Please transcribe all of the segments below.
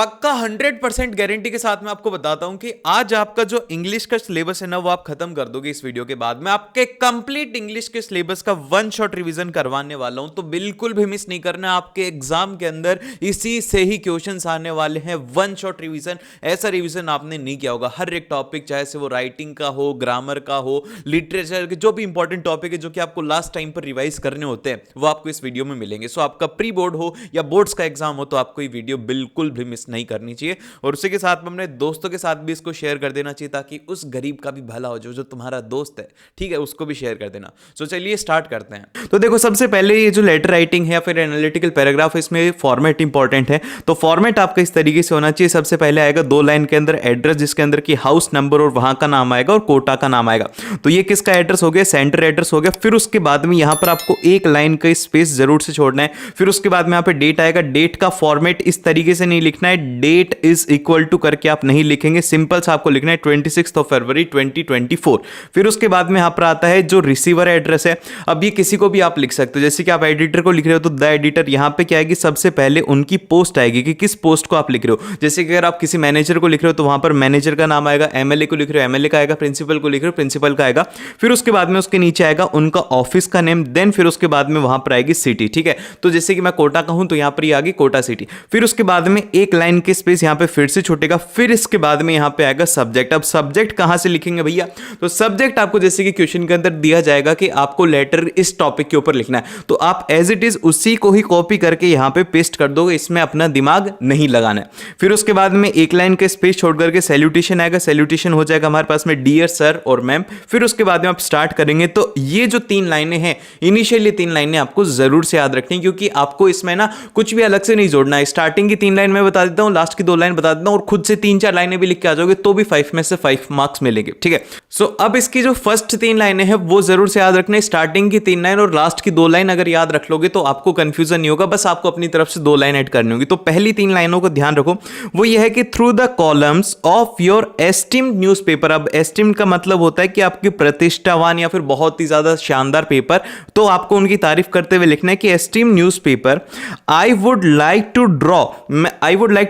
पक्का 100% गारंटी के साथ मैं आपको बताता हूं कि आज आपका जो इंग्लिश का सिलेबस है ना वो आप खत्म कर दोगे इस वीडियो के बाद। मैं आपके कंप्लीट इंग्लिश के सिलेबस का वन शॉट रिवीजन करवाने वाला हूं, तो बिल्कुल भी मिस नहीं करना। आपके एग्जाम के अंदर इसी से ही क्वेश्चंस आने वाले हैं, वन शॉट रिवीजन। ऐसा रिवीजन आपने नहीं किया होगा। हर एक टॉपिक, चाहे से वो राइटिंग का हो, ग्रामर का हो, लिटरेचर के जो भी इंपॉर्टेंट टॉपिक है जो कि आपको लास्ट टाइम पर रिवाइज करने होते हैं, वो आपको इस वीडियो में मिलेंगे। सो आपका प्री बोर्ड हो या बोर्ड्स का एग्जाम हो तो आपको ये वीडियो बिल्कुल भी मिस नहीं करनी चाहिए। और उसी के साथ में अपने दोस्तों के साथ भी इसको शेयर कर देना चाहिए ताकि उस गरीब का भी भला हो, जो तुम्हारा दोस्त है, ठीक है, उसको भी शेयर कर देना। सो चलिए स्टार्ट करते हैं। तो देखो, सबसे पहले ये जो लेटर राइटिंग है या फिर एनालिटिकल पैराग्राफ है, इसमें फॉर्मेट इंपॉर्टेंट है। तो फॉर्मेट आपका इस तरीके से होना चाहिए। सबसे पहले आएगा 2 लाइन के अंदर एड्रेस, जिसके अंदर की हाउस नंबर और वहां का नाम आएगा और कोटा का नाम आएगा। तो ये किसका एड्रेस हो गया? सेंटर एड्रेस हो गया। फिर उसके बाद में यहां पर आपको 1 लाइन का स्पेस जरूर से छोड़ना है। फिर उसके बाद में यहां पे डेट आएगा। डेट का फॉर्मेट इस तरीके से नहीं लिखना है, डेट इज इक्वल टू करके आप नहीं लिखेंगे, सिंपल सा आपको लिखना है 26 फरवरी 2024। फिर उसके बाद में यहां पर आता है जो रिसीवर एड्रेस है। अब ये किसी को भी आप लिख सकते हो, जैसे कि आप एडिटर को लिख रहे हो तो द एडिटर, यहां पे क्या आएगी? सबसे पहले उनकी पोस्ट आएगी कि किस पोस्ट को आप लिख रहे हो। जैसे कि अगर आप किसी मैनेजर को लिख रहे हो तो वहां पर मैनेजर का नाम आएगा, एमएलए को लिख रहे हो एमएलए का आएगा, प्रिंसिपल को लिख रहे हो प्रिंसिपल का आएगा। फिर उसके बाद में उसके नीचे आएगा उनका ऑफिस का नेम, देन फिर उसके बाद में वहां पर आएगी सिटी, ठीक है। तो जैसे कि मैं कोटा का हूं तो यहां पर ये आ गई कोटा सिटी। फिर उसके बाद में 1 लाइन के स्पेस यहां पे फिर से छूटेगा। फिर इसके बाद में यहां पे आएगा सब्जेक्ट। अब सब्जेक्ट कहां से लिखेंगे भैया? तो सब्जेक्ट आपको जैसे कि क्वेश्चन के अंदर दिया जाएगा कि आपको लेटर इस टॉपिक के ऊपर लिखना है, तो आप एज इट इज उसी को ही कॉपी करके यहां पे पेस्ट कर दोगे, इसमें अपना दिमाग नहीं लगाना है। फिर उसके बाद में 1 लाइन के स्पेस छोड़ करके सैल्यूटेशन आएगा। सैल्यूटेशन हो जाएगा हमारे पास में डियर सर और मैम। फिर उसके बाद में आप स्टार्ट करेंगे। तो ये जो 3 लाइनें हैं, इनिशियली 3 लाइनें आपको जरूर से याद रखनी, क्योंकि आपको इसमें ना कुछ भी अलग से नहीं जोड़ना है। स्टार्टिंग की 3 लाइन मैं बता देता हूं, लास्ट की 2 लाइन बता देता हूं, और खुद से 3-4 लाइनें भी लिख के आ जाओगे तो भी 5 में से 5 मार्क्स मिलेंगे, ठीक है। सो अब इसकी जो फर्स्ट 3 लाइनें हैं वो जरूर से याद रखना है। स्टार्टिंग की 3 लाइन और लास्ट की 2 लाइन अगर याद रख लोगे तो आपको कंफ्यूजन नहीं होगा, बस आपको अपनी तरफ से 2 लाइन ऐड करनी होगी। तो पहली 3 लाइनों को ध्यान रखो, वो ये है कि through the columns of your esteemed newspaper. अब एस्टीम्ड का मतलब होता है कि आपकी प्रतिष्ठावान या फिर बहुत ही ज्यादा शानदार पेपर, तो आपको उनकी तारीफ करते हुए लिखना है कि esteemed newspaper, I would like to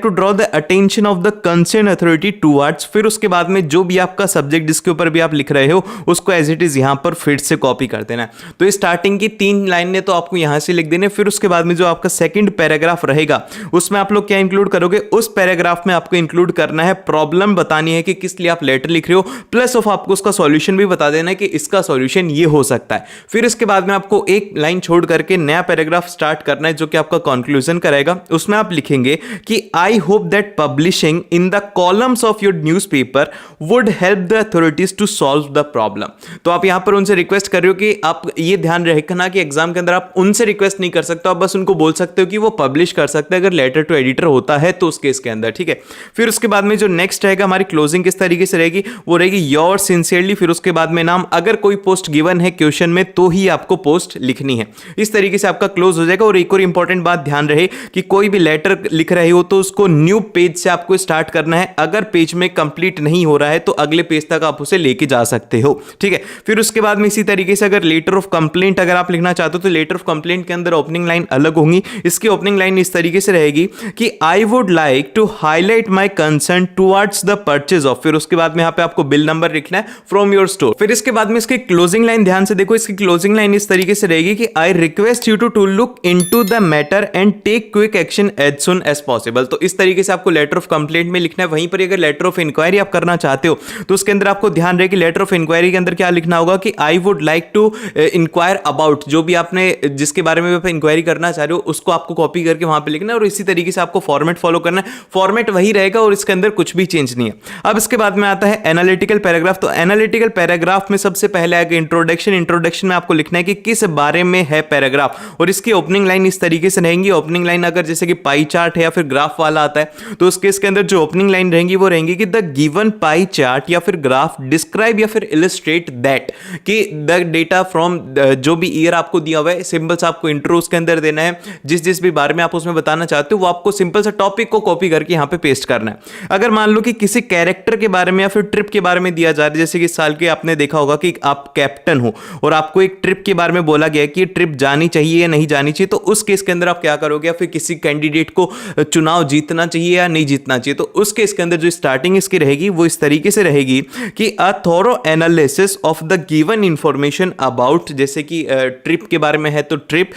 draw the attention of the concern authority towards. फिर उसके बाद में जो भी आपका सब्जेक्ट जिसके ऊपर भी आप लिख रहे हो उसको एज इट इज यहां पर फिर से कॉपी कर देना है। तो स्टार्टिंग की 3 लाइनें तो आपको यहां से लिख देने। फिर उसके बाद में जो आपका सेकंड पैराग्राफ रहेगा उसमें आप लोग क्या इंक्लूड करोगे? उस पैराग्राफ में आपको इंक्लूड करना है प्रॉब्लम बतानी है कि किस लिए आप लेटर लिख रहे हो, प्लस ऑफ आपको उसका सॉल्यूशन भी बता देना है कि इसका सॉल्यूशन ये हो सकता है। फिर इसके बाद में आपको 1 लाइन छोड़ करके नया पैराग्राफ स्टार्ट करना है जो कि आपका कंक्लूजन करेगा। उसमें आप लिखेंगे कि I hope that publishing in the columns of your newspaper would help the authorities to solve the problem. तो आप यहां पर उनसे रिक्वेस्ट कर रहे हो कि आप ये ध्यान रखना कि एग्जाम के अंदर आप उनसे रिक्वेस्ट नहीं कर सकते, आप बस उनको बोल सकते हो कि वो पब्लिश कर सकते हैं अगर लेटर टू एडिटर होता है तो उस केस के अंदर, ठीक है। फिर उसके बाद में जो नेक्स्ट रहेगा हमारी क्लोजिंग किस तरीके से रहेगी, वो रहेगी योर सिंसियरली। फिर उसके बाद में नाम, अगर कोई पोस्ट गिवन है क्वेश्चन में तो ही आपको पोस्ट लिखनी है। इस तरीके से आपका क्लोज हो जाएगा। और एक और इंपॉर्टेंट बात ध्यान रहे कि कोई भी लेटर लिख रहे हो तो उसको न्यू पेज से आपको स्टार्ट करना है। अगर पेज में कंप्लीट नहीं हो रहा है तो अगले पेज तक आप उसे लेके जा सकते हो, ठीक है। फिर उसके बाद में इसी तरीके से अगर लेटर ऑफ कंप्लेंट अगर आप लिखना चाहते हो तो लेटर ऑफ कंप्लेंट के अंदर ओपनिंग लाइन अलग होंगी। इसकी ओपनिंग लाइन इस तरीके से रहेगी कि I would like to highlight my concern towards the purchase of. फिर उसके बाद में यहां पे आपको बिल नंबर लिखना है फ्रॉम योर स्टोर। फिर इसके बाद में इसकी क्लोजिंग लाइन ध्यान से देखो। इसकी क्लोजिंग लाइन इस तरीके से रहेगी कि I request you to look into the matter and take quick action as soon as possible. तो इस तरीके से आपको लेटर ऑफ कंप्लेंट में लिखना है। वहीं पर अगर लेटर ऑफ इंक्वायरी आप करना चाहते हो तो उसके अंदर आपको ध्यान रहे कि लेटर ऑफ इंक्वायरी के अंदर क्या लिखना होगा कि I would like to enquire about, जो भी आपने जिसके बारे में इंक्वायरी करना चाह रहे हो उसको आपको कॉपी करके वहां पे लिखना है। और इसी तरीके से आपको फॉर्मेट फॉलो करना है। फॉर्मेट वही रहेगा और इसके अंदर कुछ भी चेंज नहीं है। अब इसके बाद में आता है एनालिटिकल पैराग्राफ। तो एनालिटिकल पैराग्राफ में सबसे पहले आएगा इंट्रोडक्शन। इंट्रोडक्शन में आपको लिखना है कि किस बारे में है पैराग्राफ, और इसकी ओपनिंग लाइन इस तरीके से रहेंगी। ओपनिंग लाइन अगर जैसे कि पाई चार्ट है या फिर ग्राफ वाला आता है तो उसके इसके अंदर जो ओपनिंग लाइन रहेंगी वो रहेंगी कि द गिवन पाई चार्ट या फिर ग्राफ डिस्क्राइब या फिर इलस्ट्रेट दैट, कि द डेटा फ्रॉम जो भी ईयर आपको दिया हुआ है, सिंपल्स आपको इंट्रो उसके अंदर देना है। जिस जिस भी बारे में आप उसमें बताना चाहते हो वो आपको सिंपल सा टॉपिक को कॉपी करके यहां पे पेस्ट करना है। अगर मान लो कि किसी कैरेक्टर के बारे में या फिर ट्रिप के बारे में दिया जा रहा है, जैसे कि इस साल के आपने देखा होगा कि आप कैप्टन हो और आपको एक ट्रिप के बारे में बोला गया कि ट्रिप जानी चाहिए या नहीं जानी चाहिए, तो उस केस के अंदर आप क्या करोगे, या फिर किसी कैंडिडेट को चुनाव जीतना चाहिए या नहीं जीतना चाहिए। तो उस केस के अंदर जो स्टार्टिंग इसकी रहेगी वो इस तरीके से रहेगी कि a thorough analysis of the given information about, जैसे कि ट्रिप के बारे में है तो ट्रिप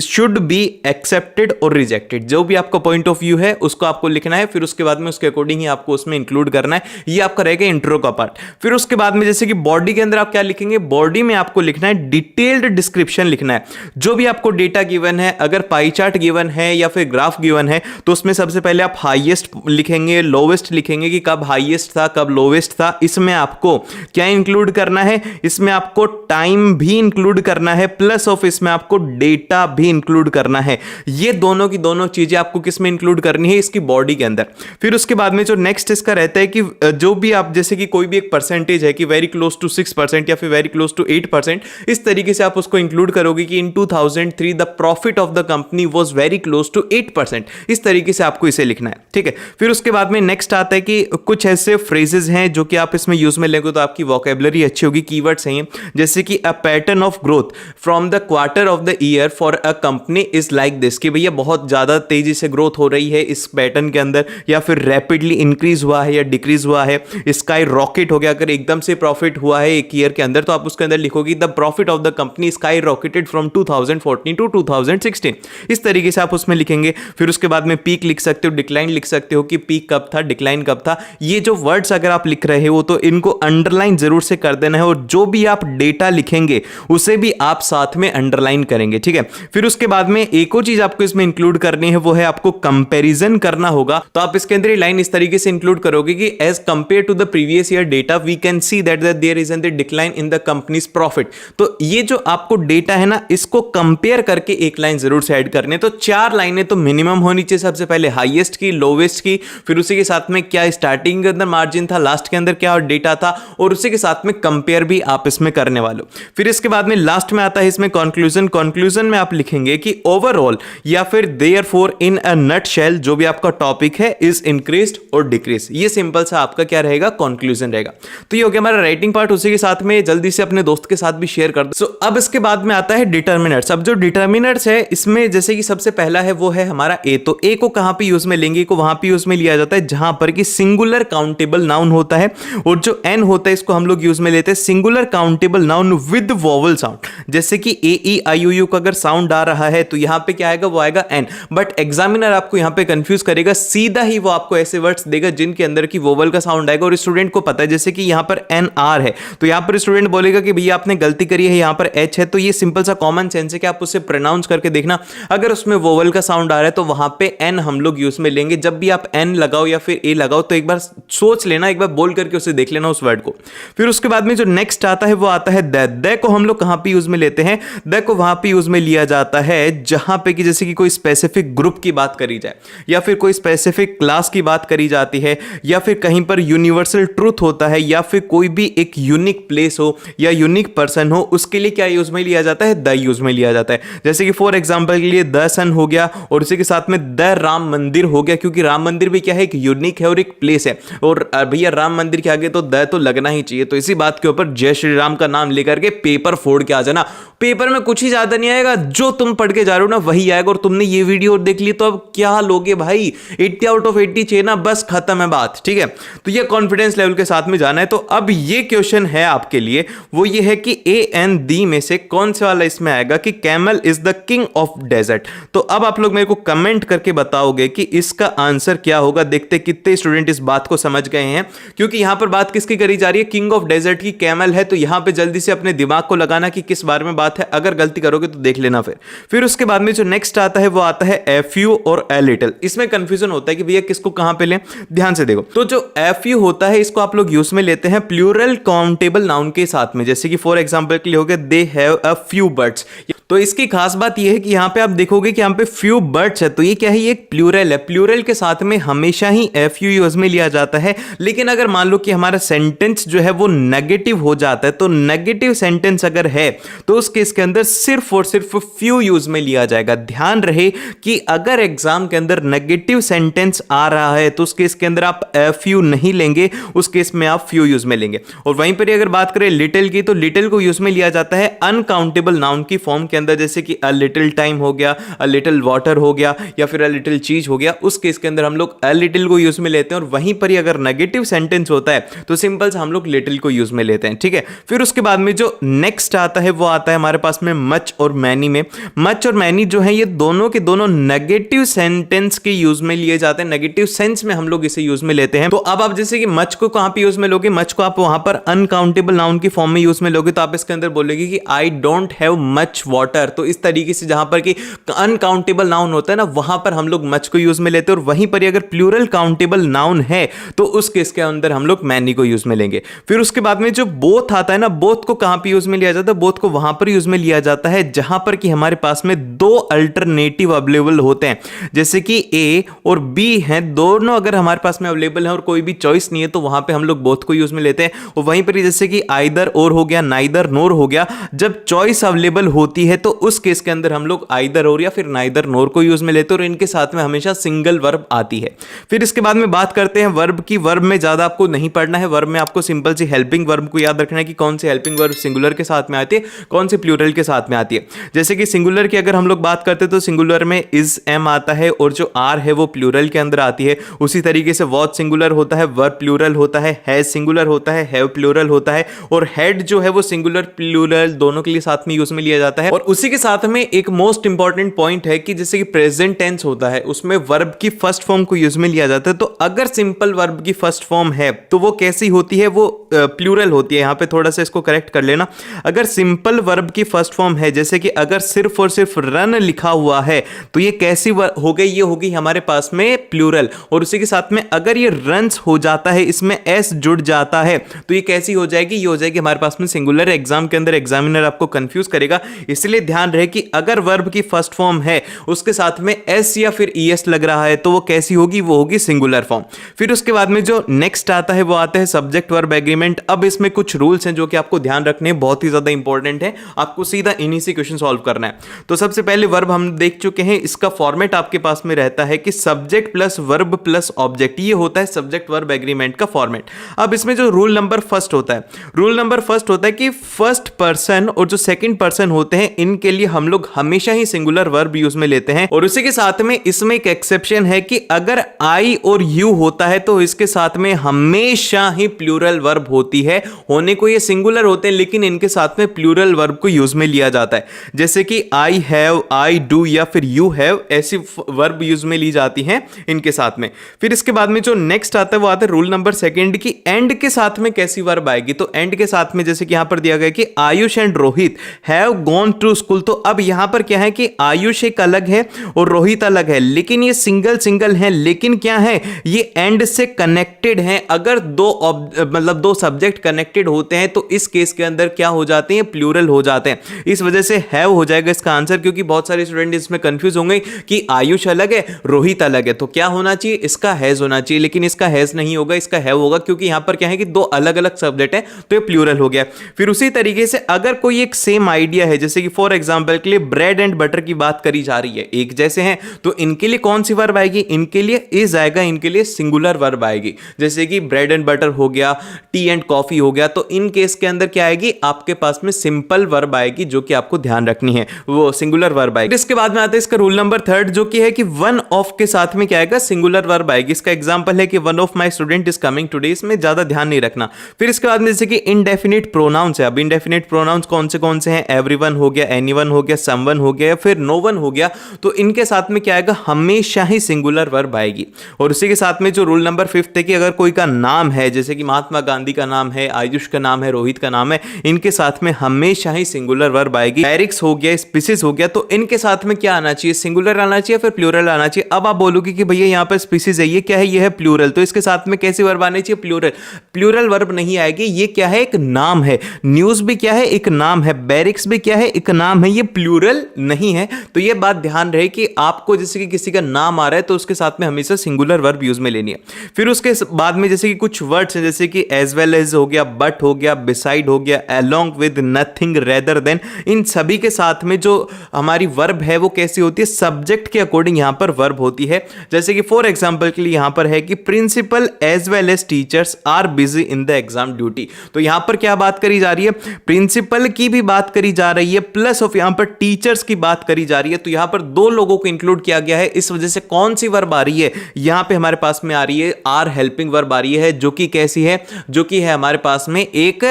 शुड बी एक्सेप्टेड और रिजेक्टेड। जो भी आपका पॉइंट ऑफ व्यू है उसको आपको लिखना है, फिर उसके बाद में उसके अकॉर्डिंग ही आपको उसमें इंक्लूड करना है। ये आपका रहेगा इंट्रो का पार्ट। फिर उसके बाद में जैसे कि बॉडी के अंदर आप क्या लिखेंगे, बॉडी में आपको लिखना है डिटेल्ड डिस्क्रिप्शन लिखना है। जो भी आपको डेटा गिवन है, अगर पाई चार्ट गिवन है या फिर ग्राफ गिवन है तो उसमें सबसे पहले आप हाईएस्ट लिखेंगे, लोवेस्ट लिखेंगे कि कब हाईएस्ट था कब लोवेस्ट था। इसमें आपको क्या इंक्लूड करना है, इसमें आपको टाइम भी इंक्लूड करना है, प्लस ऑफ इसमें आपको डेटा भी इंक्लूड करना है। ये दोनों की दोनों चीजें आपको किसमें इंक्लूड करनी है, इसकी बॉडी के अंदर। फिर उसके बाद में जो नेक्स्ट इसका रहता है कि जो भी आप जैसे कि कोई भी एक परसेंटेज है कि वेरी क्लोज टू 6% या फिर वेरी क्लोज टू 8%, इस तरीके से आप उसको इंक्लूड करोगे कि in 2003 the profit of the company was very close to 8%। इस तरीके से आपको इसे लिखना है, ठीक है। फिर उसके बाद में नेक्स्ट आता है कि कुछ ऐसे फ्रेजेस हैं जो कि आप इसमें यूज में लेंगे तो आपकी वोकैबुलरी अच्छी होगी, कीवर्ड्स हैं जैसे कि a pattern of growth from the quarter of the year for a company is like this, कि भैया बहुत ज्यादा तेजी से ग्रोथ हो रही है इस पैटर्न के अंदर, या फिर रैपिडली इंक्रीज हुआ है या डिक्रीज हुआ है, स्काई रॉकेट हो गया। अगर एकदम से प्रॉफिट हुआ है एक ईयर के अंदर तो आप उसके अंदर लिखोगे the profit of the company skyrocketed from 2014 to 2016। इस तरीके से आप उसमें लिखेंगे। फिर उसके बाद में पीक लिख सकते हो, डिक्लाइन लिख सकते हो कि पीक कब था, डिक्लाइन कब था। ये जो वर्ड्स अगर आप लिख रहे हो तो इनको अंडरलाइन जरूर से कर देना है, और जो भी आप डेटा लिखेंगे उसे भी आप साथ में अंडरलाइन करेंगे, ठीक है। फिर उसके बाद में एक और चीज आपको इसमें इंक्लूड करनी है, वो है आपको कंपैरिजन करना होगा। तो आप इसके अंदर लाइन इस तरीके से इंक्लूड करोगे कि as compare to the previous year data we can see that there is an decline in the company's profit. तो ये जो आपको डेटा है ना, इसको कंपेयर करके एक लाइन जरूर से ऐड करनी है। तो 4 लाइनें तो मिनिमम होनी चाहिए। सबसे पहले हाईएस्ट की, लोवेस्ट की, फिर उसी के साथ में क्या स्टार्टिंग के अंदर मार्जिन था, लास्ट के अंदर क्या डेटा था, और उसी के साथ में कंपेयर भी आप इसमें करने वाले हो। फिर इसके बाद में लास्ट में आता है इसमें कंक्लूजन। कंक्लूजन में आप लिखेंगे कि ओवरऑल या फिर देयरफॉर इन अ नटशेल जो भी आपका टॉपिक है इज इंक्रीज्ड और डिक्रीज। ये सिंपल सा आपका क्या रहेगा, कंक्लूजन रहेगा। तो ये हो गया हमारा राइटिंग पार्ट। उसी के साथ में जल्दी से अपने दोस्त के साथ भी शेयर कर दो। सो अब इसके बाद में आता है डिटर्मिनर्स। अब जो डिटर्मिनर्स है इसमें जैसे कि सबसे पहला है वो है हमारा ए। तो ए को कहां पे यूज में लेंगे, को वहां पे यूज में लिया जाता है जहां पर कि सिंगुलर काउंटेबल नाउन होता है, और जो एन होता है इसको हम लोग यूज में लेते हैं singular countable noun with vowel sound. जैसे कि ए ई आई यू का अगर साउंड आ रहा है तो यहां पे क्या आएगा, वो आएगा एन। बट एग्जामिनर आपको यहां पे कंफ्यूज करेगा, सीधा ही वो आपको ऐसे वर्ड्स देगा जिनके अंदर की वोवल का साउंड आएगा, और स्टूडेंट को पता है जैसे कि यहां पर एन आर है तो यहां पर स्टूडेंट बोलेगा कि भैया आपने गलती करी है, यहां पर एच है। तो ये सिंपल सा कॉमन सेंस है कि आप उसे प्रोनाउंस करके देखना, अगर उसमें वोवल का साउंड आ रहा है तो वहां पे एन हम लोग यूज में लेंगे। जब भी आप एन लगाओ या फिर ए लगाओ तो एक बार सोच लेना, एक बार बोल करके उसे देख लेना उस वर्ड को। फिर उसके बाद में जो नेक्स्ट आता है वो आता है द। द को हम लोग कहां पे यूज में लेते हैं, द को वहां पे यूज में लिया जाता है जहां पे कि जैसे कि कोई स्पेसिफिक ग्रुप की बात करी जाए, या फिर कोई स्पेसिफिक क्लास की बात करी जाती है, या फिर कहीं पर यूनिवर्सल ट्रूथ होता है, या फिर कोई भी एक यूनिक प्लेस हो या यूनिक पर्सन हो, उसके लिए क्या यूज में लिया जाता है, द यूज में लिया जाता है। जैसे कि फॉर एग्जांपल के लिए द सन हो गया, और उसी के साथ में द राम मंदिर हो गया, क्योंकि राम मंदिर भी क्या है, एक यूनिक है और एक प्लेस है, और भैया राम मंदिर के आगे तो द तो लगना ही चाहिए। तो इसी बात के ऊपर जय श्री राम का नाम लेकर के पेपर फोड़ के आ जाना। पेपर में कुछ ही ज्यादा नहीं आएगा, जो तुम पढ़ के जा रहे हो ना वही आएगा। और तुमने ये वीडियो देख ली तो अब क्या लोगे भाई, 80 आउट ऑफ 80 चाहिए ना, बस खत्म है बात, ठीक है। तो ये कॉन्फिडेंस लेवल के साथ में जाना है। तो अब ये क्वेश्चन है आपके लिए, वो ये है कि ए एंड डी में से कौन से वाला इसमें आएगा कि camel is the king of desert. तो अब आप लोग मेरे को कमेंट करके बताओगे कि इसका आंसर क्या होगा। देखते कितने स्टूडेंट इस बात को समझ गए हैं, क्योंकि यहां पर बात किसकी करी जा रही है, किंग ऑफ डेजर्ट की, कैमल है। तो यहां पे जल्दी से अपने दिमाग को लगाना कि किस बारे में बात है, अगर गलती करोगे तो देख लेना। फिर उसके बाद में जो नेक्स्ट आता है वो आता है एफ यू और ए लिटिल। इसमें कंफ्यूजन होता है कि भैया किसको कहां पे लें, ध्यान से देखो। तो जो एफ यू होता है इसको आप लोग यूज में लेते हैं प्लूरल काउंटेबल नाउन के साथ में, जैसे कि फॉर एग्जांपल के लिए हो गया they have a few birds. तो इसकी खास बात यह है कि यहां पे आप देखोगे कि यहां पे फ्यू बर्ड्स है, तो ये क्या है, ये एक प्लूरल है। प्लूरल के साथ में हमेशा ही एफ यू यूज में लिया जाता है। लेकिन अगर मान लो कि हमारा सेंटेंस जो है वो नेगेटिव हो जाता है, तो नेगेटिव सेंटेंस अगर है तो उस केस के अंदर सिर्फ और सिर्फ फ्यू यूज में लिया जाएगा। ध्यान रहे कि अगर एग्जाम के अंदर नेगेटिव सेंटेंस आ रहा है तो उस केस के अंदर आप एफ यू नहीं लेंगे, उस केस में आप फ्यू यूज में लेंगे। और वहीं पर अगर बात करें लिटिल की, तो लिटिल को यूज में लिया जाता है अनकाउंटेबल नाउन की फॉर्म के अंदर, जैसे कि अ लिटिल टाइम हो गया, अ लिटिल वाटर हो गया, या फिर अ लिटिल चीज हो गया, उस केस के अंदर हम लोग अ लिटिल को यूज में लेते हैं। और वहीं पर ही अगर नेगेटिव सेंटेंस होता है तो सिंपल से हम लोग लिटिल को यूज में लेते हैं, ठीक है। फिर उसके बाद में जो नेक्स्ट आता है वो आता है हमारे पास में मच और मैनी में। मच और मैनी जो है ये दोनों के दोनों नेगेटिव सेंटेंस के यूज में लिए जाते हैं, नेगेटिव सेंस में हम लोग इसे यूज में लेते हैं। तो अब आप जैसे कि मच को कहां पे यूज में लोगे, मच को आप वहां पर अनकाउंटेबल नाउन की फॉर्म में यूज में लोगे, तो आप इसके अंदर बोलोगे कि I don't have much water. तो इस तरीके से जहां पर कि अनकाउंटेबल नाउन होता है ना, वहां पर हम लोग मच को यूज में लेते हैं। और वहीं पर अगर प्लूरल काउंटेबल नाउन है तो उस केस के अंदर हम लोग मैनी को यूज में लेंगे। फिर उसके बाद में जो बोथ आता है ना, बोथ को कहां पे यूज में लिया जाता है, बोथ को वहां पर यूज में लिया जाता है जहां पर कि हमारे पास में दो अल्टरनेटिव अवेलेबल होते हैं, जैसे कि ए और बी हैं, दोनों अगर हमारे पास में अवेलेबल है और कोई भी चॉइस नहीं है तो वहां पे हम लोग बोथ को यूज में लेते हैं। और वहीं पर जैसे कि आइदर और हो गया, नाइदर नोर हो गया, जब चॉइस अवेलेबल होती है तो उस केस के अंदर हम लोग आइदर और या फिर नाइदर नोर को यूज में लेते हैं और इनके साथ में हमेशा सिंगल वर्ब आती है। फिर इसके बाद में बात करते हैं वर्ब की। वर्ब में ज्यादा आपको नहीं पढ़ना है, वर्ब में आपको सिंपल सी हेल्पिंग वर्ब को याद रखना है कि कौन सी हेल्पिंग वर्ब सिंगुलर के साथ में आती है, कौन सी प्लूरल के साथ में आती है। जैसे कि सिंगुलर की अगर हम लोग बात करते हैं तो सिंगुलर में इज एम आता है और जो आर है वो प्लूरल के अंदर आती है। उसी तरीके से वॉच सिंगुलर होता है, वर्ब प्लूरल होता है, हैज सिंगुलर होता है, हैव प्लूरल होता है, और हेड जो है वो सिंगुलर प्लूरल दोनों के लिए साथ में यूज में लिया जाता है। और उसी के साथ में एक मोस्ट इंपॉर्टेंट पॉइंट है कि जैसे कि प्रेजेंट टेंस होता है उसमें वर्ब की फर्स्ट फॉर्म को यूज में लिया जाता है। तो अगर सिंपल वर्ब की फर्स्ट फॉर्म है तो वो कैसी होती है, वो प्लूरल होती है। यहां पे थोड़ा सा इसको करेक्ट कर लेना। अगर सिंपल वर्ब की फर्स्ट फॉर्म है, जैसे कि अगर सिर्फ और सिर्फ रन लिखा हुआ है तो ये कैसी हो गई, ये होगी हमारे पास में प्लूरल। और उसी के साथ में अगर ये रन्स हो जाता है, इसमें एस जुड़ जाता है, तो ये कैसी हो जाएगी, ये हो जाएगी हमारे पास में सिंगुलर। एग्जाम के अंदर एग्जामिनर आपको कंफ्यूज करेगा, इसलिए ध्यान रहे कि अगर वर्ब की फर्स्ट फॉर्म है उसके साथ में एस या फिर ईएस लग रहा है तो वो कैसी होगी, वो होगी सिंगुलर फॉर्म। फिर उसके बाद में जो नेक्स्ट आता है वो आता है सब्जेक्ट वर्ब एग्रीमेंट। अब इसमें कुछ रूल्स हैं जो कि आपको ध्यान रखने हैं, बहुत ही ज्यादा इंपॉर्टेंट है, आपको सीधा इन्हीं से क्वेश्चन सॉल्व करना है। तो सबसे पहले वर्ब हम देख चुके हैं, इसका फॉर्मेट आपके पास में रहता है कि subject plus verb plus object, ये होता है सब्जेक्ट वर्ब एग्रीमेंट का फॉर्मेट। अब इसमें जो रूल नंबर फर्स्ट होता है, रूल नंबर फर्स्ट होता है कि फर्स्ट पर्सन और जो सेकंड पर्सन होते हैं इनके लिए हम लोग हमेशा ही सिंगुलर वर्ब यूज में लेते हैं। और उसी के साथ में इसमें एक एक्सेप्शन है कि अगर आई और यू होता है तो इसके साथ में हमेशा ही प्लूरल वर्ब होती है। होने को ये सिंगुलर होते हैं लेकिन इनके साथ में प्लूरल वर्ब को यूज में लिया जाता है, जैसे कि आई हैव, आई डू या फिर यू हैव, ऐसी वर्ब यूज में ली जाती हैं इनके साथ में। फिर इसके बाद में जो नेक्स्ट आता है वो आता है रूल नंबर सेकंड की एंड के साथ में कैसी वर्ब आएगी। तो एंड के साथ में जैसे कि यहां पर दिया गया कि Ayush and Rohit have gone to school. तो अब यहां पर क्या है कि आयुष एक अलग है और रोहित अलग है, लेकिन ये सिंगल सिंगल है, लेकिन क्या है ये एंड से कनेक्टेड है। अगर दो सब्जेक्ट कनेक्टेड होते हैं तो इस केस के अंदर क्या हो जाते हैं, प्लूरल हो जाते हैं। इस वजह से हैव हो जाएगा इसका आंसर, क्योंकि बहुत सारे स्टूडेंट इसमें कंफ्यूज होंगे कि आयुष अलग है रोहित अलग है, तो क्या होना चाहिए, इसका हैज होना चाहिए, लेकिन इसका हैज नहीं होगा, इसका हैव होगा, क्योंकि यहां पर क्या है कि दो अलग अलग सब्जेक्ट है तो ये प्लूरल हो गया। फिर उसी तरीके से अगर कोई एक सेम आइडिया है, जैसे कि फॉर एग्जांपल के लिए ब्रेड एंड बटर की बात करी जा रही है, एक जैसे हैं, तो इनके लिए कौन सी वर्ब आएगी, इनके लिए इज आएगा, इनके लिए सिंगुलर वर्ब आएगी। जैसे कि ब्रेड एंड बटर हो गया, टी एंड कॉफी हो गया, तो इन केस के अंदर क्या आएगी, आपके पास में सिंपल वर्ब आएगी जो कि आपको ध्यान रखनी है, वो सिंगुलर वर्ब आएगी। इसके बाद में आता है इसका रूल नंबर थर्ड, जो कि है कि वन ऑफ के साथ में क्या आएगा, सिंगुलर वर्ब आएगी। इसका एग्जांपल है कि one of my student is coming today, इसमें ज्यादा ध्यान नहीं रखना। फिर इसके बाद में जैसे कि इनडेफिनिट प्रोनाउंस है। अब इनडेफिनिट प्रोनाउंस कौन से हैं, एवरीवन हो गया, एनीवन हो गया, समवन हो गया, फिर नोवन हो गया, तो इनके साथ में क्या आएगा, हमेशा ही सिंगुलर वर्ब आएगी। और उसी के साथ में जो रूल नंबर फिफ्थ है कि अगर कोई का नाम है, जैसे कि महात्मा गांधी का नाम है, आयुष का नाम है, रोहित का नाम है, इनके साथ में हमेशा ही सिंगुलर वर्ब आएगी। एरिक्स हो गया, स्पीसीज हो गया, तो इनके साथ में क्या आना चाहिए, सिंगुलर आना चाहिए फिर प्लूरल आना चाहिए। अब आप बोलोगे कि भैया यहाँ पर स्पीसीज है, ये क्या है, ये है प्लूरल, तो इसके साथ में कैसी वर्ब आनी चाहिए, प्लूरल। प्लूरल वर्ब नहीं आएगी, ये क्या है, एक नाम है। न्यूज भी क्या है, एक नाम है। बैरिक्स भी क्या है, एक नाम है, ये प्लूरल नहीं है। तो ये बात ध्यान रहे कि आपको जैसे कि किसी का नाम आ रहा है तो उसके साथ में हमेशा सिंगुलर वर्ब यूज में लेनी है। फिर उसके बाद में जैसे कि कुछ वर्ड्स हैं, जैसे कि एज वेल एज हो गया, बट हो गया, बिसाइड हो गया, along with, nothing, rather than, इन सभी के साथ में जो हमारी वर्ब है वो कैसी होती है, सब्जेक्ट के अकॉर्डिंग यहां पर वर्ब होती है। जैसे कि फॉर एग्जांपल के लिए यहां पर है कि principal as well as teachers are busy in the exam duty. तो यहां पर क्या बात करी जा रही है, प्रिंसिपल की भी बात करी जा रही है प्लस ऑफ यहां पर टीचर्स की बात करी जा रही है, तो यहां पर दो लोगों को इंक्लूड किया गया है। इस वजह से कौन सी वर्ब आ रही है यहां पे हमारे पास में आ रही है, आर हेल्पिंग वर्ब आ रही है, जो कि कैसी है, जो कि है हमारे पास में एक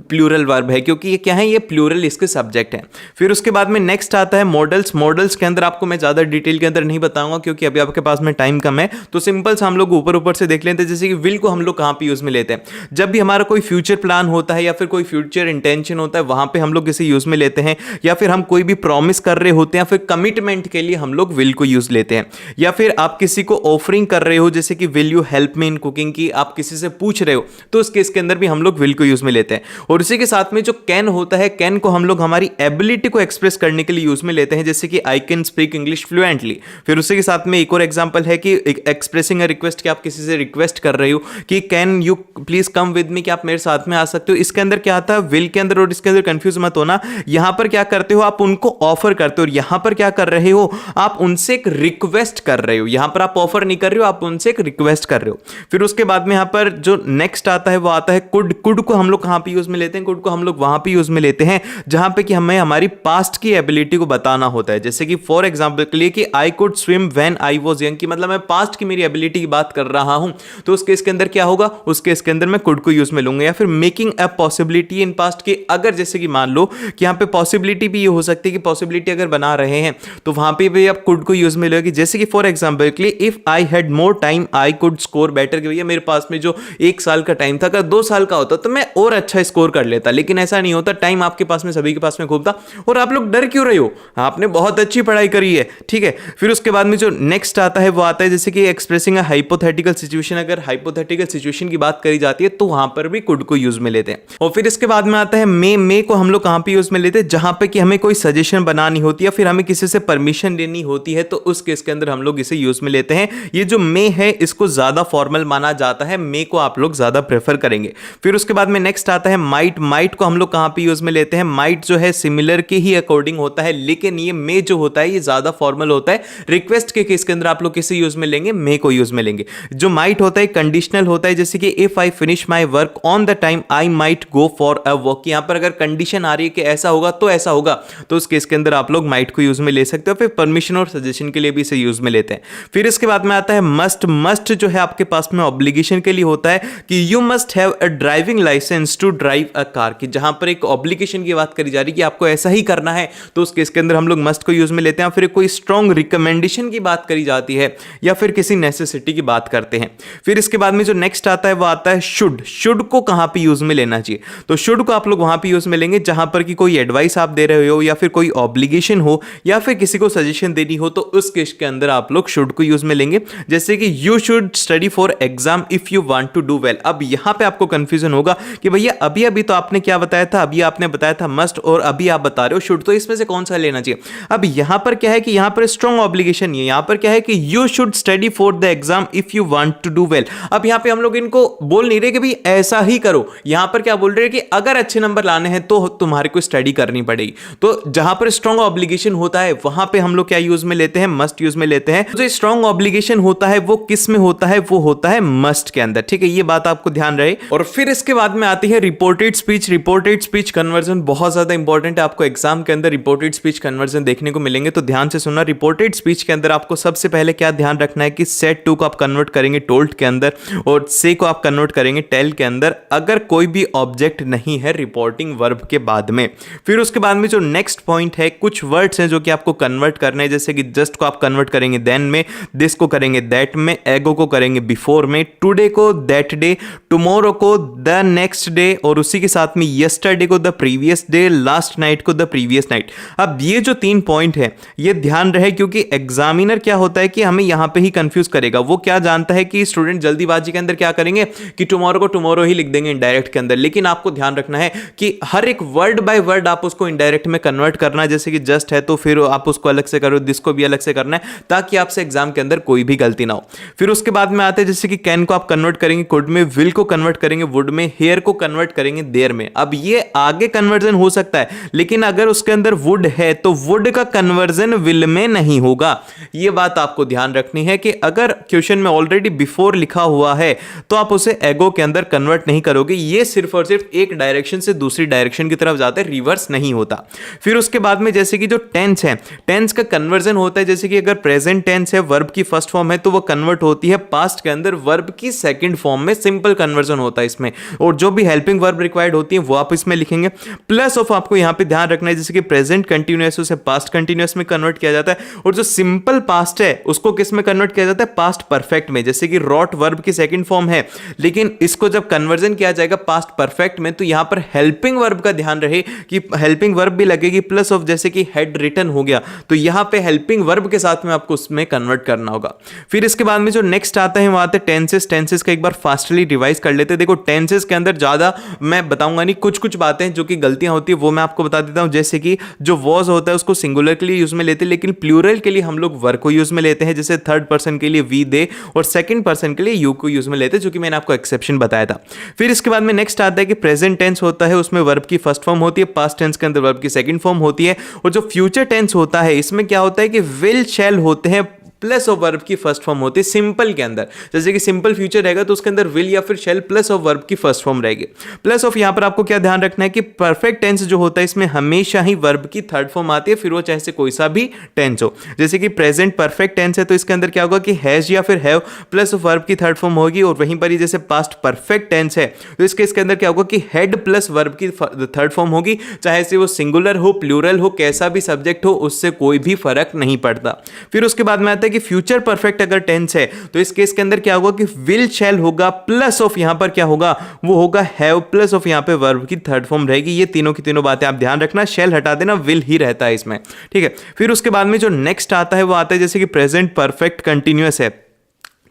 प्लूरल वर्ब है, क्योंकि ये क्या है, ये प्लूरल इसके सब्जेक्ट है। फिर उसके बाद में नेक्स्ट आता है मॉडल्स। मॉडल्स के अंदर आपको मैं ज्यादा डिटेल के अंदर नहीं बताऊंगा क्योंकि अभी आपके पास में टाइम कम है, तो सिंपल से हम लोग ऊपर ऊपर से देख लेते हैं। जैसे कि विल को हम लोग कहां पे यूज में लेते हैं, जब भी हमारा कोई फ्यूचर प्लान होता है या फिर कोई फ्यूचर इंटेंशन होता है, वहां पे हम लोग इसे यूज में लेते हैं। या फिर हम कोई भी प्रॉमिस कर रहे होते हैं, फिर कमिटमेंट के लिए हम लोग विल को यूज लेते हैं। या फिर आप किसी को ऑफरिंग कर रहे हो, जैसे कि will you help me in cooking की, आप किसी से पूछ रहे हो, तो उस केस के अंदर भी हम लोग विल को यूज में लेते हैं। और इसी के साथ में जो कैन होता है, कैन को हम लोग हमारी एबिलिटी को एक्सप्रेस करने के लिए यूज में लेते हैं, जैसे कि I can speak English fluently. फिर उसी के साथ में एक और एग्जांपल है कि एक्सप्रेसिंग अ रिक्वेस्ट, कि आप किसी से रिक्वेस्ट कर रहे हो कि can you please come with me, कि आप मेरे साथ में आ सकते हो। इसके अंदर क्या आता है, विल के अंदर, और इसके अंदर कंफ्यूज मत होना। यहां पर क्या करते हो, आप उनको ऑफर करते हो, और यहां पर क्या कर रहे हो, आप उनसे एक रिक्वेस्ट कर रहे हो। यहां पर आप ऑफर नहीं कर रहे हो, आप उनसे एक रिक्वेस्ट कर रहे हो। फिर उसके बाद में यहां पर जो नेक्स्ट आता है वो आता है कुड। कुड को हम लोग कहां पे यूज में लेते हैं, कुड को हम लोग वहां पे यूज में लेते हैं जहां पे कि हमें हमारी पास्ट की एबिलिटी को बताना होता है। जैसे कि फॉर एग्जांपल के लिए कि I could swim when I was young, की मतलब मैं पास्ट की मेरी एबिलिटी की बात कर रहा हूं, तो उस केस के अंदर क्या होगा, उस केस के अंदर मैं कुड को यूज में लूंगा। या फिर making a possibility in past, की अगर जैसे कि मान लो कि यहां पे पॉसिबिलिटी भी ये हो सकती है कि पॉसिबिलिटी अगर बना रहे हैं तो वहां पे भी आप कुड को यूज में लोगे। जैसे कि फॉर एग्जांपल के लिए if I had more time I could score better, कि भैया मेरे पास में जो 1 साल का टाइम था, अगर 2 साल का होता तो मैं और अच्छा स्कोर कर लेता, लेकिन ऐसा नहीं होता। टाइम आपके पास में, सभी के पास में खूब था, और आप लोग डर क्यों रहे हो, आपने बहुत अच्छी पढ़ाई करी है, ठीक है। फिर उसके बाद में जो नेक्स्ट आता है वो आता है जैसे कि एक्सप्रेसिंग अ हाइपोथेटिकल सिचुएशन। अगर हाइपोथेटिकल सिचुएशन की बात करी जाती है तो वहां पर भी कुड को यूज में लेते हैं। और फिर इसके बाद में आता है मे को हम लोग कहां पे यूज में लेते हैं, जहां पे कि हमें कोई सजेशन बनानी होती है, फिर हमें किसी से परमिशन लेनी होती है, तो उस केस के अंदर हम लोग इसे यूज में लेते हैं। ये जो मे है इसको ज्यादा फॉर्मल माना जाता है, मे को आप लोग ज्यादा प्रेफर करेंगे। फिर उसके बाद में नेक्स्ट आता है माइट। माइट को हम लोग कहां पे यूज में लेते हैं, माइट जो है सिमिलर के ही अकॉर्डिंग होता है, लेकिन ये मे जो होता है ये ज्यादा फॉर्मल होता है। रिक्वेस्ट के केस के अंदर आप लोग किसे यूज में लेंगे, मे को यूज में लेंगे। जो माइट होता है कंडीशनल होता है, जैसे कि if I finish my work on the time I might go for a walk. यहां पर अगर कंडीशन आ रही है कि ऐसा होगा तो ऐसा होगा, तो उस केस के अंदर आप लोग माइट को यूज में ले सकते हो। फिर परमिशन और सजेशन के लिए भी इसे यूज में लेते हैं। फिर इसके बाद में आता है मस्ट। मस्ट जो है आपके पास में ऑब्लिगेशन के लिए होता है कि you must have a driving licence to drive a car, की जहां पर एक ऑब्लिगेशन की बात करी जा रही है कि आपको ऐसा ही करना है, तो उस केस के अंदर हम लोग मस्ट को यूज में लेते हैं। फिर कोई स्ट्रॉन्ग रिकमेंडेशन की बात करी जाती है या फिर किसी नेसेसिटी की बात करते हैं। फिर इसके बाद में जो नेक्स्ट आता है वो आता है शुड। शुड को कहां पे यूज में लेना चाहिए, तो शुड को आप लोग वहां पे यूज में लेंगे जहां पर कि कोई एडवाइस आप दे रहे हो या फिर कोई ऑब्लिगेशन हो या फिर किसी को सजेशन देनी हो, तो उस केस के अंदर आप लोग शुड को यूज में लेंगे। जैसे कि you should study for exam if you want to do well. अब यहां पे आपको कंफ्यूजन होगा कि भैया अभी अभी तो आपने क्या बताया था, अभी आपने बताया था मस्ट और अभी आप बता रहे हो शुड, तो इसमें से कौन सा लेना चाहिए। अब यहां पर क्या है कि यहां पर स्ट्रॉन्ग ऑब्लिगेशन नहीं है, यहां पर क्या है कि you should study for the exam if you want to do well. अब यहां पे हम लोग इनको बोल नहीं रहे कि भाई ऐसा ही करो, यहां पर क्या बोल रहे हैं कि अगर अच्छे नंबर लाने हैं तो तुम्हारे को स्टडी करनी पड़ेगी। तो जहां पर स्ट्रॉन्ग ऑब्लिगेशन होता है वहां पे हम लोग क्या यूज में लेते हैं, मस्ट यूज में लेते हैं। जो स्ट्रॉन्ग ऑब्लिगेशन होता है वो किस में होता है, वो होता है मस्ट के अंदर, ठीक है, ये बात आपको ध्यान रहे। और फिर इसके बाद में आती है reported speech. Reported speech conversion बहुत ज्यादा इंपॉर्टेंट है, आपको एग्जाम के अंदर रिपोर्टेड स्पीच कन्वर्जन देखने को मिलेंगे, तो ध्यान से सुनना। रिपोर्टेड स्पीच के अंदर आपको सबसे पहले क्या ध्यान रखना है कि सेट टू को आप कन्वर्ट करेंगे टोल्ड के अंदर और से को आप कन्वर्ट करेंगे टेल के अंदर, अगर कोई भी ऑब्जेक्ट नहीं है रिपोर्टिंग वर्ब के बाद में। फिर उसके बाद में जो नेक्स्ट पॉइंट है, कुछ वर्ड्स हैं जो कि आपको कन्वर्ट करने हैं, जैसे कि जस्ट को आप कन्वर्ट करेंगे देन में, दिस को करेंगे दैट में, एगो को करेंगे बिफोर में, टुडे को दैट डे, टुमारो को द नेक्स्ट डे, और उसी के साथ में यस्टरडे को the previous day, last night को द प्रीवियस नाइट। अब ये जो 3 पॉइंट है ये ध्यान रहे, क्योंकि एग्जामिनर क्या होता है कि हमें यहां पे ही कंफ्यूज करेगा। वो क्या जानता है कि स्टूडेंट जल्दीबाजी के अंदर क्या करेंगे कि टुमारो को टुमारो ही लिख देंगे इनडायरेक्ट के अंदर, लेकिन आपको ध्यान रखना है कि हर एक वर्ड बाय वर्ड आप उसको इनडायरेक्ट में कन्वर्ट करना है। जैसे कि जस्ट है तो फिर आप उसको अलग से करो, दिस को भी अलग से करना है, ताकि आपसे एग्जाम के अंदर कोई भी गलती ना हो। फिर उसके बाद में आते हैं जैसे कि कैन को आप कन्वर्ट करेंगे कुड में, विल को कन्वर्ट करेंगे वुड में, हेयर को कन्वर्ट करेंगे देयर में। अब ये आगे कन्वर्जन हो सकता है, लेकिन अगर उसके अंदर वुड है तो वुड का कन्वर्जन विल में नहीं होगा। ये बात आपको ध्यान रखनी है कि अगर क्वेश्चन में ऑलरेडी बिफोर लिखा हुआ है तो आप उसे एगो के अंदर कन्वर्ट नहीं करोगे। ये सिर्फ और सिर्फ एक डायरेक्शन से दूसरी डायरेक्शन की तरफ जाता है, रिवर्स नहीं होता। फिर उसके बाद में जैसे कि जो टेंस है, टेंस का कन्वर्जन होता है, जैसे कि अगर प्रेजेंट टेंस है, वर्ब की फर्स्ट फॉर्म है, तो वो कन्वर्ट होती है पास्ट के अंदर वर्ब की सेकंड फॉर्म में, सिंपल कन्वर्जन होता है इसमें। और जो भी हेल्पिंग वर्ब रिक्वायर्ड होती है वो आप इसमें लिखेंगे। प्लस ऑफ आपको यहां पे ध्यान रखना है, जैसे कि प्रेजेंट कंटिन्यूअस उसे पास्ट कंटिन्यूअस में कन्वर्ट किया जाता है, और जो सिंपल पास्ट है उसको किस में कन्वर्ट किया जाता है, पास्ट परफेक्ट में। जैसे कि रॉट वर्ब की सेकंड फॉर्म है, लेकिन इसको जब कन्वर्जन किया जाएगा पास्ट परफेक्ट में, तो यहां पर हेल्पिंग वर्ब का ध्यान रहे कि हेल्पिंग वर्ब भी लगेगी, प्लस ऑफ जैसे कि हैड रिटन हो गया, तो यहां पे हेल्पिंग वर्ब के साथ में आपको उसमें कन्वर्ट करना होगा। फिर इसके बाद में जो नेक्स्ट आता है वो आता है टेंसेस। टेंसेस का एक बार फास्टली रिवाइज कर लेते हैं। देखो टेंसेस के अंदर ज्यादा मैं बताऊंगा नहीं, कुछ कुछ बातें जो कि गलतियां होती है वो मैं आपको बता देता हूं। जैसे कि जो वॉज होता है उसको सिंगुलर के लिए यूज में लेते हैं, लेकिन प्लूरल के लिए हम लोग वर को यूज में लेते हैं। जैसे थर्ड पर्सन के लिए वी दे, और सेकंड पर्सन के लिए यू को यूज में लेते हैं, जो कि मैंने आपको एक्सेप्शन बताया था। फिर इसके बाद में नेक्स्ट आता है कि प्रेजेंट टेंस होता है, उसमें वर्ब की फर्स्ट फॉर्म होती है, पास्ट टेंस के अंदर वर्ब की सेकंड फॉर्म होती है, और जो फ्यूचर टेंस होता है इसमें क्या होता है कि विल शैल होते हैं, प्लस ऑफ वर्ब की फर्स्ट फॉर्म होती है सिंपल के अंदर। जैसे कि सिंपल फ्यूचर रहेगा तो उसके अंदर विल या फिर शैल प्लस ऑफ वर्ब की फर्स्ट फॉर्म रहेगी। प्लस ऑफ यहां पर आपको क्या ध्यान रखना है कि परफेक्ट टेंस जो होता है इसमें हमेशा ही वर्ब की थर्ड फॉर्म आती है, फिर वो चाहे से कोई सा भी टेंस हो। जैसे कि प्रेजेंट परफेक्ट टेंस है तो इसके अंदर क्या होगा कि हैज या फिर हैव प्लस ऑफ वर्ब की थर्ड फॉर्म होगी, और वहीं पर ही जैसे पास्ट परफेक्ट टेंस है तो इसके अंदर क्या होगा कि हेड प्लस वर्ब की थर्ड फॉर्म होगी, चाहे से वो सिंगुलर हो प्लूरल हो कैसा भी सब्जेक्ट हो, उससे कोई भी फर्क नहीं पड़ता। फिर उसके बाद में आता है कि फ्यूचर परफेक्ट अगर टेंस है तो इस केस के अंदर क्या होगा कि विल शैल होगा, प्लस ऑफ यहां पर क्या होगा, वो होगा हैव, प्लस ऑफ यहां पे वर्ब की थर्ड फॉर्म रहेगी। ये तीनों की तीनों बातें आप ध्यान रखना, शैल हटा देना, विल ही रहता है इसमें, ठीक है। फिर उसके बाद में जो नेक्स्ट आता है वो आता है जैसे कि प्रेजेंट परफेक्ट कंटिन्यूअस है,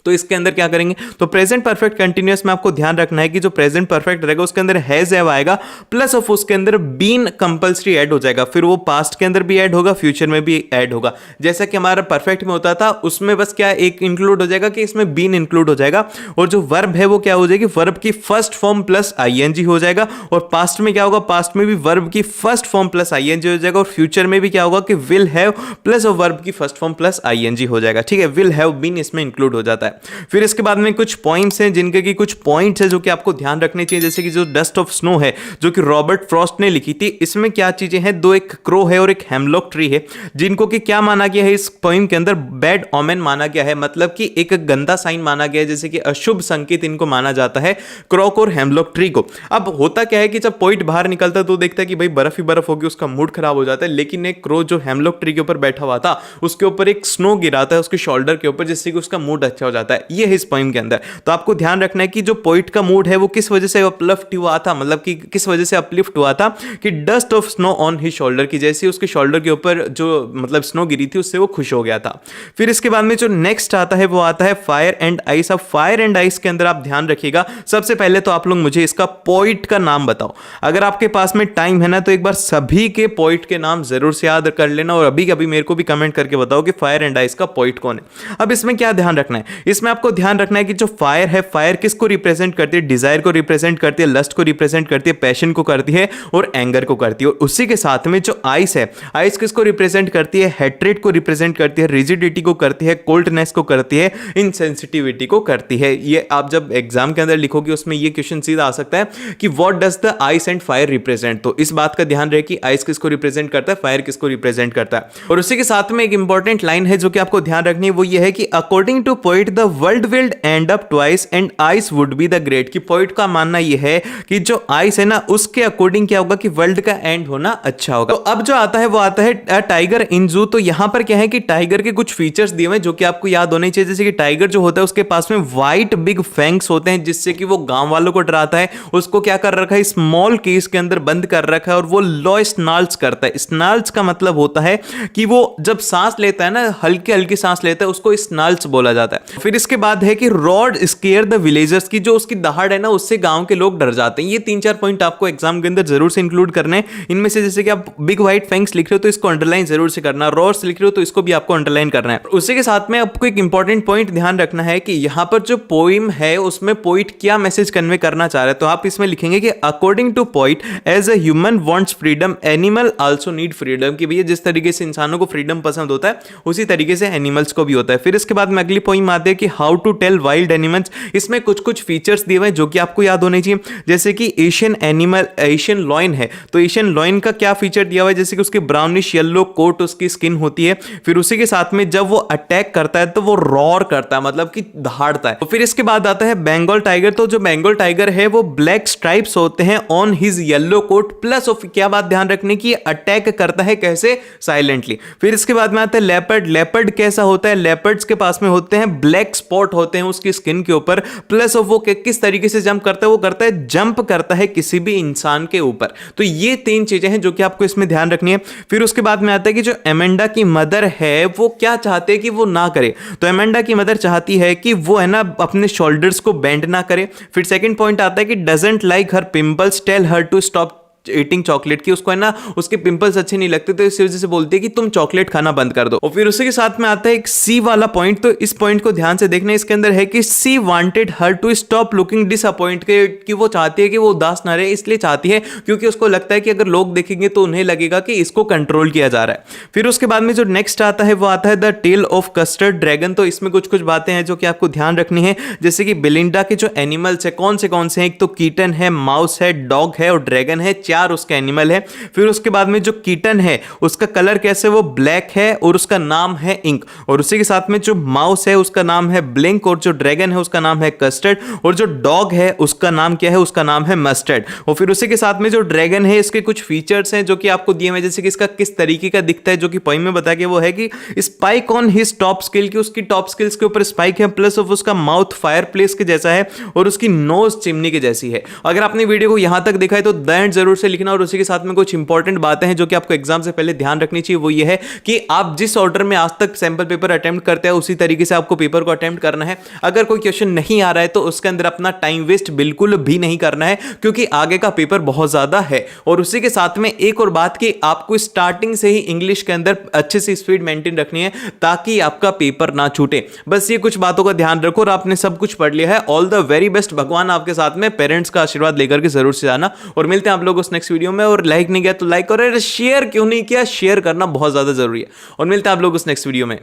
तो इसके अंदर क्या करेंगे, तो प्रेजेंट परफेक्ट कंटिन्यूअस में आपको ध्यान रखना है कि जो प्रेजेंट परफेक्ट रहेगा उसके अंदर हैज हैव आएगा, प्लस ऑफ उसके अंदर बीन कंपल्सरी ऐड हो जाएगा, फिर वो पास्ट के अंदर भी ऐड होगा, फ्यूचर में भी ऐड होगा। जैसा कि हमारा परफेक्ट में होता था उसमें बस क्या एक इंक्लूड हो जाएगा कि इसमें बीन इंक्लूड हो जाएगा, और जो वर्ब है वो क्या हो जाएगी, वर्ब की फर्स्ट फॉर्म प्लस आईएनजी हो जाएगा। और पास्ट में क्या होगा, पास्ट में भी वर्ब की फर्स्ट फॉर्म प्लस आईएनजी हो जाएगा, और फ्यूचर में भी क्या होगा कि will have plus of verb की फर्स्ट फॉर्म प्लस आईएनजी हो जाएगा, ठीक है। विल हैव बीन इसमें इंक्लूड हो जाता है। फिर इसके बाद में कुछ पॉइंट्स हैं जिनके की कुछ पॉइंट्स हैं जो कि आपको ध्यान रखने चाहिए, जैसे कि जो डस्ट ऑफ स्नो है जो कि रॉबर्ट फ्रॉस्ट ने लिखी थी, इसमें क्या चीजें हैं, दो एक क्रो है और एक हेमलॉक ट्री है, जिनको कि क्या माना गया है इस पोइम के अंदर, बैड ओमेन माना गया है, मतलब कि एक गंदा साइन माना गया है, जैसे कि अशुभ संकेत इनको माना जाता है क्रॉक और हेमलॉक ट्री को। अब होता क्या है कि जब पोइट बाहर निकलता है तो देखता है कि भाई बर्फ ही बर्फ होगी, उसका मूड खराब हो जाता है, लेकिन एक क्रो जो हेमलॉक ट्री के ऊपर बैठा हुआ था उसके ऊपर एक स्नो गिराता है उसके शोल्डर के ऊपर, जिससे कि उसका मूड अच्छा हो जाता है। ये है इस पोइम के अंदर। तो आपको ध्यान रखना है कि जो पोइट का मूड है वो किस वजह से अपलिफ्ट हुआ था, मतलब कि किस वजह से अपलिफ्ट हुआ था कि dust of snow on his shoulder की, जैसे उसके शोल्डर के ऊपर जो मतलब स्नो गिरी थी उससे वो खुश हो गया था। फिर इसके बाद में जो नेक्स्ट आता है वो आता है फायर एंड आइस। अब फायर एंड आइस के अंदर आप ध्यान रखिएगा, सबसे पहले तो आप लोग मुझे इसका पोइट का नाम बताओ। अगर आपके पास में टाइम है ना तो एक बार सभी के पोइट के नाम जरूर से याद कर लेना, और अभी अभी मेरे को भी कमेंट करके बताओ कि फायर एंड आइस का पोइट कौन है। अब इसमें क्या ध्यान रखना है, इसमें आपको ध्यान रखना है कि जो फायर है, फायर किसको रिप्रेजेंट करती है, डिजायर को रिप्रेजेंट करती है, लस्ट को रिप्रेजेंट करती है, पैशन को करती है, और एंगर को करती है। और उसी के साथ में जो आइस है, आइस किसको रिप्रेजेंट करती है, हेट्रेड को रिप्रेजेंट करती है, रिजिडिटी को करती है, कोल्डनेस को करती है, इनसेंसिटिविटी को करती है। ये आप जब एग्जाम के अंदर लिखोगे उसमें ये क्वेश्चन सीधा आ सकता है कि what does the ice and fire represent. तो इस बात का ध्यान रहे कि आइस किसको रिप्रेजेंट करता है, फायर किसको रिप्रेजेंट करता है। और उसी के साथ में एक इंपॉर्टेंट लाइन है जो कि आपको ध्यान रखनी है, वो ये है कि according to poet the world will end up twice and ice would be the great. कि पोइट का मानना यह है कि जो आइस है ना उसके अकॉर्डिंग क्या होगा कि वर्ल्ड का एंड होना अच्छा होगा। तो अब जो आता है वो आता है टाइगर इन जू। तो यहां पर क्या है कि टाइगर के कुछ फीचर्स दिए हुए जो कि आपको याद होने चाहिए, जैसे कि टाइगर जो होता है उसके पास में व्हाइट बिग फैंग्स होते हैं जिससे कि वो गांव वालों को डराता है। उसको क्या कर रखा है, स्मॉल केस के अंदर बंद कर रखा है, और वो लो स्नाल्स करता है। स्नाल्स का मतलब होता है कि वो जब सांस लेता है ना, हल्की हल्की सांस लेता है, उसको स्नाल्स बोला जाता है। फिर इसके बाद है कि रॉड स्केयर द विलेजर्स, की जो उसकी दहाड़ है ना उससे गांव के लोग डर जाते हैं। ये 3-4 पॉइंट आपको एग्जाम के अंदर जरूर से इंक्लूड करने हैं। इनमें से जैसे कि आप बिग व्हाइट फैंग्स लिख रहे हो तो इसको अंडरलाइन जरूर से करना, रॉड्स लिख रहे हो तो इसको भी आपको अंडरलाइन करना है। उसी के साथ में आपको एक इंपॉर्टेंट पॉइंट ध्यान रखना है कि यहां पर जो पोइम है उसमें पोइट क्या मैसेज कन्वे करना चाह रहा है। तो आप इसमें लिखेंगे कि according to poet as a human wants freedom animal also need freedom. कि भैया जिस तरीके से इंसानों को फ्रीडम पसंद होता है उसी तरीके से एनिमल्स को भी होता है। फिर इसके बाद में अगली पोइम आते हैं कि how to tell wild animals. इसमें कुछ कुछ फीचर्स दिए हुए हैं जो कि आपको याद होने चाहिए, जैसे कि एशियन लॉइन है, तो एशियन लॉइन का क्या फीचर दिया हुआ है, जैसे कि उसकी ब्राउनिश येलो कोट उसकी स्किन होती है, फिर उसी के साथ में जब वो अटैक करता है तो वो रॉर करता है, मतलब कि दहाड़ता है। तो फिर इसके बाद आता है बंगाल टाइगर। तो जो बंगाल टाइगर है वो ब्लैक स्ट्राइप्स होते हैं on his yellow coat, plus क्या बात ध्यान रखने की, अटैक करता है कैसे, साइलेंटली। फिर इसके बाद में आता है लेपर्ड। लेपर्ड कैसा होता है, लेपर्ड्स के पास में होते हैं ब्लैक स्पॉट होते हैं उसकी स्किन के ऊपर, प्लस वो किस तरीके से जंप करता है, वो करता है जंप करता है किसी भी इंसान के ऊपर। तो ये तीन चीजें हैं जो कि आपको इसमें ध्यान रखनी है। फिर उसके बाद में आता है कि जो एमेंडा की मदर है वो क्या चाहते हैं कि वो ना करे, तो एमेंडा की मदर चाहती है कि वो है ना अपने शोल्डर्स को बेंड ना करे। फिर सेकंड पॉइंट आता है कि doesn't like her pimples, tell her to stop eating chocolate, की उसको है ना उसके पिंपल्स अच्छे नहीं लगते, तो इस वजह से बोलती है कि तुम चॉकलेट खाना बंद कर दो। और फिर उसी के साथ में आता है एक सी वाला पॉइंट, तो इस पॉइंट को ध्यान से देखना, इसके अंदर है कि she wanted her to stop looking disappointed, कि वो चाहती है कि वो उदास ना रहे, इसलिए चाहती है क्योंकि उसको लगता है कि अगर लोग देखेंगे तो उन्हें लगेगा कि इसको कंट्रोल किया जा रहा है। फिर उसके बाद में जो नेक्स्ट आता है वो आता है the tale of custard dragon. तो इसमें कुछ कुछ बातें हैं जो कि आपको ध्यान रखनी है, जैसे कि बेलिंडा के जो एनिमल्स है कौन से हैं, एक तो कीटन है, माउस है, डॉग है और ड्रैगन है, 4 उसके एनिमल है। फिर उसके बाद में जो कीटन है उसका कलर कैसे, वो ब्लैक है और उसका नाम है इंक, और उसी के साथ में जो माउस है उसका नाम है ब्लिंक, और जो ड्रैगन है उसका नाम है कस्टर्ड, और जो डॉग है उसका नाम क्या है, उसका नाम है मस्टर्ड। और फिर उसी के साथ में जो ड्रैगन है इसके कुछ फीचर्स हैं जो कि आपको दिए हुए, जैसे कि इसका किस तरीके का दिखता है, जो कि पोएम में बता के वो है कि spike on his top skill, की उसकी टॉप स्किल्स के ऊपर स्पाइक है, प्लस ऑफ उसका माउथ फायर प्लेस के जैसा है और उसकी नोज चिमनी के जैसी है। अगर आपने वीडियो को यहां तक देखा है तो दैन जरूर से लिखना, और उसी के साथ में कुछ इंपॉर्टेंट बातें हैं जो कि आपको एग्जाम से पहले ध्यान रखनी चाहिए, वो ये है कि आप जिस ऑर्डर में आज तक सैंपल पेपर अटेम्प्ट करते हैं उसी तरीके से आपको पेपर को अटेम्प्ट करना है। अगर कोई क्वेश्चन नहीं आ रहा है तो उसके अंदर अपना टाइम वेस्ट बिल्कुल भी नहीं करना है, क्योंकि आगे का पेपर बहुत ज्यादा है। और उसी के साथ में एक और बात कि आपको स्टार्टिंग से ही इंग्लिश के अंदर अच्छे से स्पीड मेंटेन रखनी है ताकि आपका पेपर ना छूटे। बस ये कुछ बातों का ध्यान रखो और आपने सब कुछ पढ़ लिया है। ऑल द वेरी बेस्ट, भगवान आपके साथ में, पेरेंट्स का आशीर्वाद लेकर के जरूर से जाना, और मिलते हैं आप लोग उस नेक्स्ट वीडियो में। और लाइक नहीं किया तो लाइक करो, शेयर क्यों नहीं किया, शेयर करना बहुत ज्यादा जरूरी है, और मिलते हैं आप लोग उस नेक्स्ट वीडियो में।